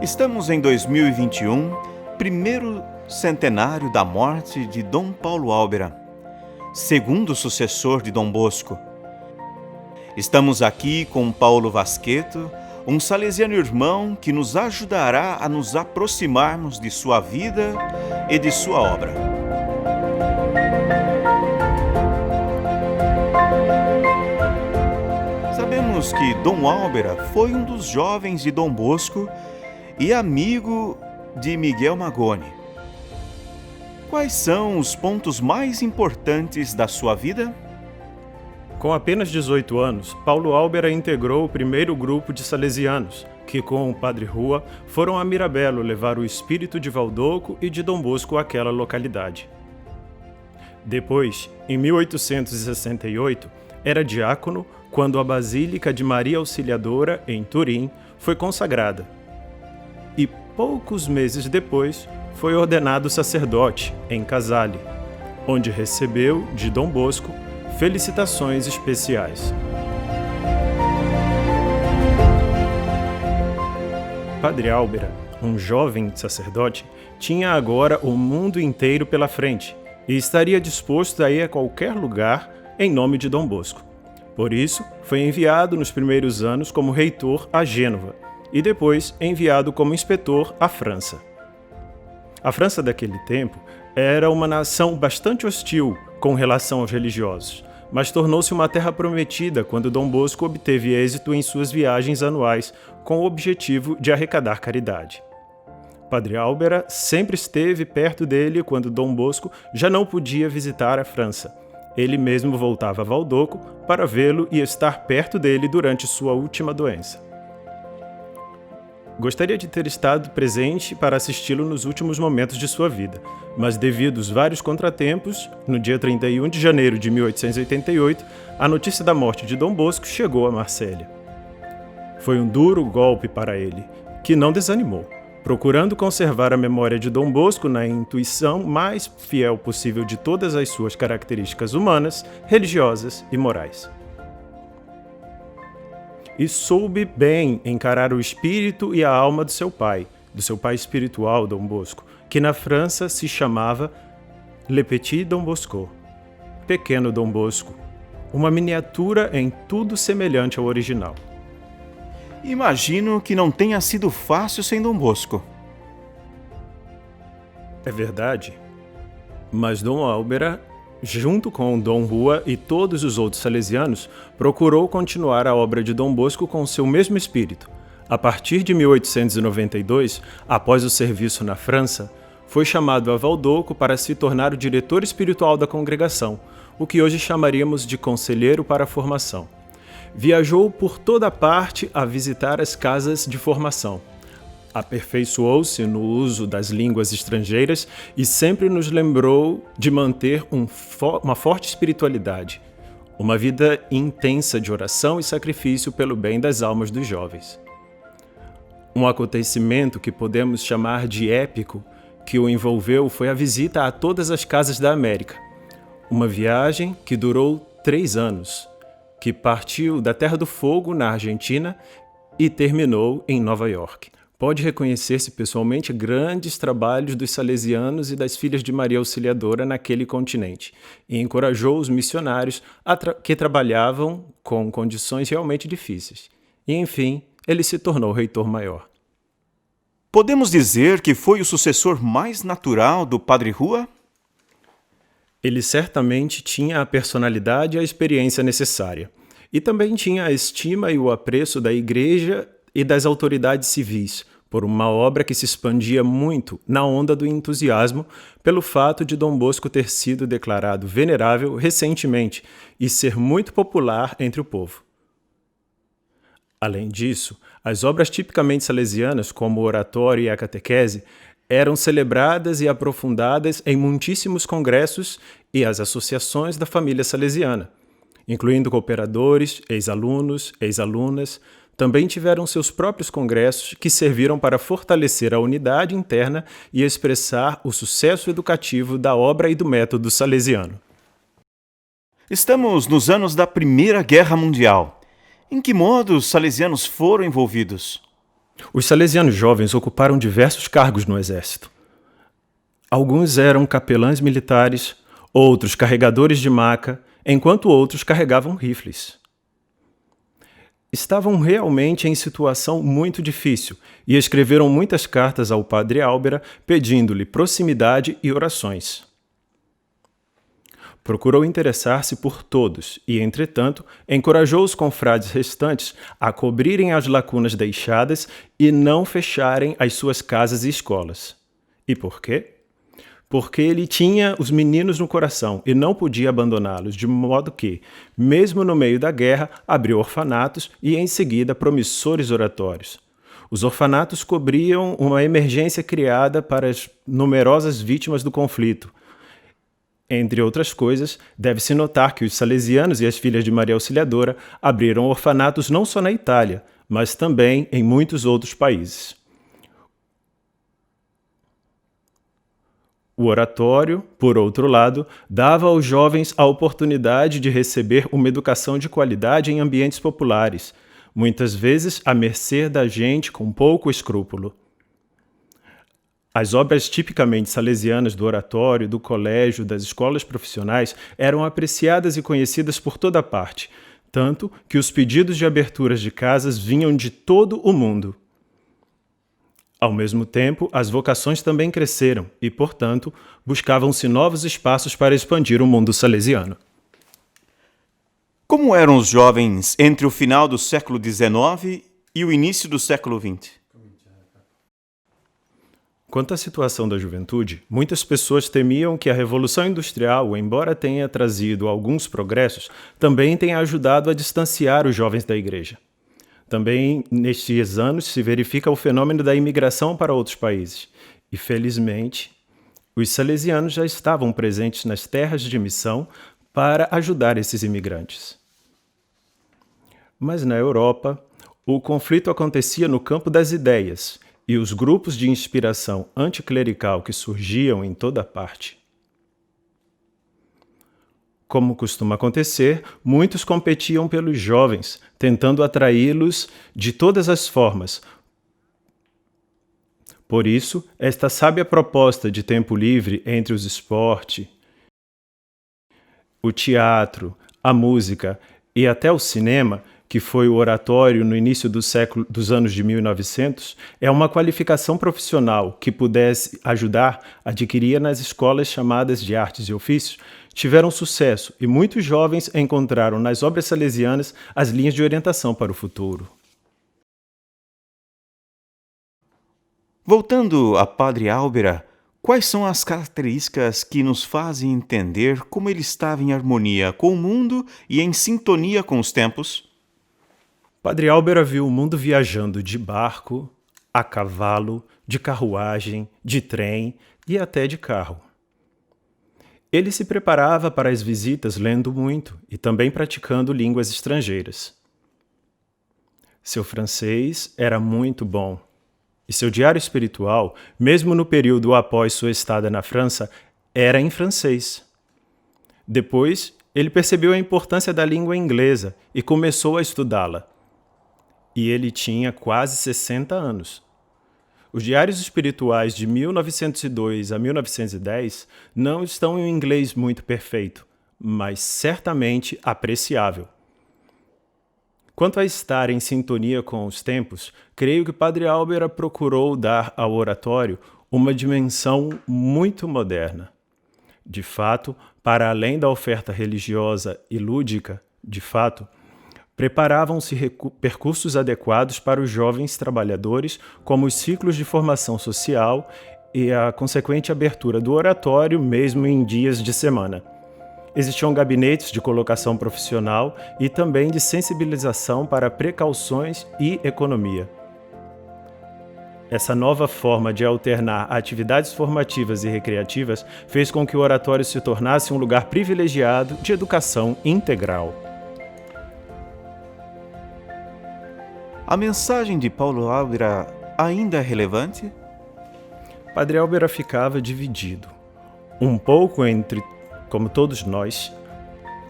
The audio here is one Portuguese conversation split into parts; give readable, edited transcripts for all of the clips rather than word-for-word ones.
Estamos em 2021, primeiro centenário da morte de Dom Paulo Álbera, segundo sucessor de Dom Bosco. Estamos aqui com Paulo Vasqueto, um salesiano irmão que nos ajudará a nos aproximarmos de sua vida e de sua obra. Sabemos que Dom Álbera foi um dos jovens de Dom Bosco e amigo de Miguel Magone. Quais são os pontos mais importantes da sua vida? Com apenas 18 anos, Paulo Álbera integrou o primeiro grupo de salesianos, que com o Padre Rua foram a Mirabelo levar o espírito de Valdoco e de Dom Bosco àquela localidade. Depois, em 1868, era diácono quando a Basílica de Maria Auxiliadora, em Turim, foi consagrada. E poucos meses depois, foi ordenado sacerdote em Casale, onde recebeu, de Dom Bosco, felicitações especiais. Padre Álbera, um jovem sacerdote, tinha agora o mundo inteiro pela frente e estaria disposto a ir a qualquer lugar em nome de Dom Bosco. Por isso, foi enviado nos primeiros anos como reitor a Gênova e depois enviado como inspetor à França. A França daquele tempo era uma nação bastante hostil com relação aos religiosos, mas tornou-se uma terra prometida quando Dom Bosco obteve êxito em suas viagens anuais com o objetivo de arrecadar caridade. Padre Álbera sempre esteve perto dele quando Dom Bosco já não podia visitar a França. Ele mesmo voltava a Valdoco para vê-lo e estar perto dele durante sua última doença. Gostaria de ter estado presente para assisti-lo nos últimos momentos de sua vida, mas devido aos vários contratempos, no dia 31 de janeiro de 1888, a notícia da morte de Dom Bosco chegou a Marsella. Foi um duro golpe para ele, que não desanimou, procurando conservar a memória de Dom Bosco na intuição mais fiel possível de todas as suas características humanas, religiosas e morais. E soube bem encarar o espírito e a alma do seu pai espiritual, Dom Bosco, que na França se chamava Le Petit Dom Bosco, Pequeno Dom Bosco, uma miniatura em tudo semelhante ao original. Imagino que não tenha sido fácil sem Dom Bosco. É verdade, mas Dom Álbera, junto com Dom Rua e todos os outros salesianos, procurou continuar a obra de Dom Bosco com seu mesmo espírito. A partir de 1892, após o serviço na França, foi chamado a Valdoco para se tornar o diretor espiritual da congregação, o que hoje chamaríamos de conselheiro para a formação. Viajou por toda parte a visitar as casas de formação. Aperfeiçoou-se no uso das línguas estrangeiras e sempre nos lembrou de manter uma forte espiritualidade, uma vida intensa de oração e sacrifício pelo bem das almas dos jovens. Um acontecimento que podemos chamar de épico que o envolveu foi a visita a todas as casas da América, uma viagem que durou 3 anos, que partiu da Terra do Fogo, na Argentina, e terminou em Nova York. Pode reconhecer-se pessoalmente grandes trabalhos dos salesianos e das filhas de Maria Auxiliadora naquele continente, e encorajou os missionários que trabalhavam com condições realmente difíceis. E, enfim, ele se tornou reitor maior. Podemos dizer que foi o sucessor mais natural do Padre Rua? Ele certamente tinha a personalidade e a experiência necessária, e também tinha a estima e o apreço da Igreja e das autoridades civis, por uma obra que se expandia muito na onda do entusiasmo pelo fato de Dom Bosco ter sido declarado venerável recentemente e ser muito popular entre o povo. Além disso, as obras tipicamente salesianas, como o oratório e a catequese, eram celebradas e aprofundadas em muitíssimos congressos e as associações da família salesiana, incluindo cooperadores, ex-alunos, ex-alunas. Também tiveram seus próprios congressos que serviram para fortalecer a unidade interna e expressar o sucesso educativo da obra e do método salesiano. Estamos nos anos da Primeira Guerra Mundial. Em que modo os salesianos foram envolvidos? Os salesianos jovens ocuparam diversos cargos no exército. Alguns eram capelães militares, outros carregadores de maca, enquanto outros carregavam rifles. Estavam realmente em situação muito difícil e escreveram muitas cartas ao padre Álbera pedindo-lhe proximidade e orações. Procurou interessar-se por todos e, entretanto, encorajou os confrades restantes a cobrirem as lacunas deixadas e não fecharem as suas casas e escolas. E por quê? Porque ele tinha os meninos no coração e não podia abandoná-los, de modo que, mesmo no meio da guerra, abriu orfanatos e, em seguida, promissores oratórios. Os orfanatos cobriam uma emergência criada para as numerosas vítimas do conflito. Entre outras coisas, deve-se notar que os salesianos e as filhas de Maria Auxiliadora abriram orfanatos não só na Itália, mas também em muitos outros países. O oratório, por outro lado, dava aos jovens a oportunidade de receber uma educação de qualidade em ambientes populares, muitas vezes à mercê da gente com pouco escrúpulo. As obras tipicamente salesianas do oratório, do colégio, das escolas profissionais eram apreciadas e conhecidas por toda parte, tanto que os pedidos de aberturas de casas vinham de todo o mundo. Ao mesmo tempo, as vocações também cresceram e, portanto, buscavam-se novos espaços para expandir o mundo salesiano. Como eram os jovens entre o final do século XIX e o início do século XX? Quanto à situação da juventude, muitas pessoas temiam que a Revolução Industrial, embora tenha trazido alguns progressos, também tenha ajudado a distanciar os jovens da Igreja. Também, nestes anos, se verifica o fenômeno da imigração para outros países. E, felizmente, os salesianos já estavam presentes nas terras de missão para ajudar esses imigrantes. Mas na Europa, o conflito acontecia no campo das ideias, e os grupos de inspiração anticlerical que surgiam em toda parte. Como costuma acontecer, muitos competiam pelos jovens, tentando atraí-los de todas as formas. Por isso, esta sábia proposta de tempo livre entre os esportes, o teatro, a música e até o cinema, que foi o oratório no início dos anos de 1900, é uma qualificação profissional que pudesse ajudar a adquirir nas escolas chamadas de artes e ofícios, tiveram sucesso e muitos jovens encontraram nas obras salesianas as linhas de orientação para o futuro. Voltando a Padre Álbera, quais são as características que nos fazem entender como ele estava em harmonia com o mundo e em sintonia com os tempos? Padre Álbera viu o mundo viajando de barco, a cavalo, de carruagem, de trem e até de carro. Ele se preparava para as visitas lendo muito e também praticando línguas estrangeiras. Seu francês era muito bom, e seu diário espiritual, mesmo no período após sua estada na França, era em francês. Depois, ele percebeu a importância da língua inglesa e começou a estudá-la. E ele tinha quase 60 anos. Os diários espirituais de 1902 a 1910 não estão em um inglês muito perfeito, mas certamente apreciável. Quanto a estar em sintonia com os tempos, creio que Padre Álbera procurou dar ao oratório uma dimensão muito moderna. De fato, para além da oferta religiosa e lúdica, preparavam-se percursos adequados para os jovens trabalhadores, como os ciclos de formação social e a consequente abertura do oratório, mesmo em dias de semana. Existiam gabinetes de colocação profissional e também de sensibilização para precauções e economia. Essa nova forma de alternar atividades formativas e recreativas fez com que o oratório se tornasse um lugar privilegiado de educação integral. A mensagem de Paulo Álbera ainda é relevante? Padre Álbera ficava dividido, um pouco entre, como todos nós,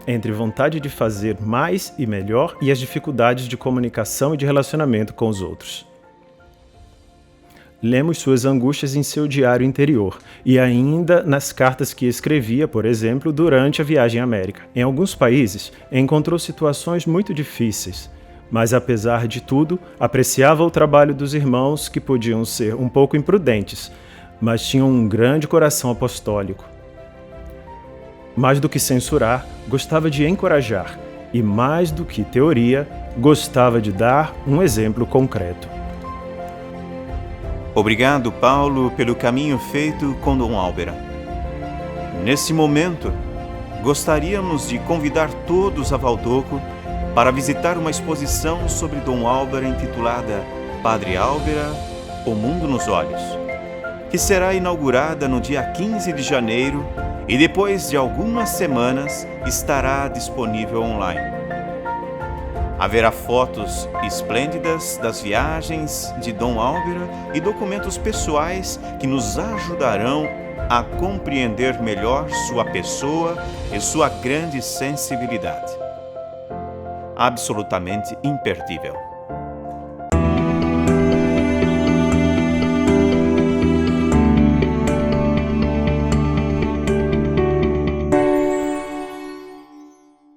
entre vontade de fazer mais e melhor e as dificuldades de comunicação e de relacionamento com os outros. Lemos suas angústias em seu diário interior e ainda nas cartas que escrevia, por exemplo, durante a viagem à América. Em alguns países, encontrou situações muito difíceis, mas apesar de tudo, apreciava o trabalho dos irmãos que podiam ser um pouco imprudentes, mas tinham um grande coração apostólico. Mais do que censurar, gostava de encorajar e, mais do que teoria, gostava de dar um exemplo concreto. Obrigado, Paulo, pelo caminho feito com Dom Álvera. Nesse momento, gostaríamos de convidar todos a Valdoco para visitar uma exposição sobre Dom Álvera intitulada Padre Álvera, O Mundo nos Olhos, que será inaugurada no dia 15 de janeiro e depois de algumas semanas estará disponível online. Haverá fotos esplêndidas das viagens de Dom Álvera e documentos pessoais que nos ajudarão a compreender melhor sua pessoa e sua grande sensibilidade. Absolutamente imperdível.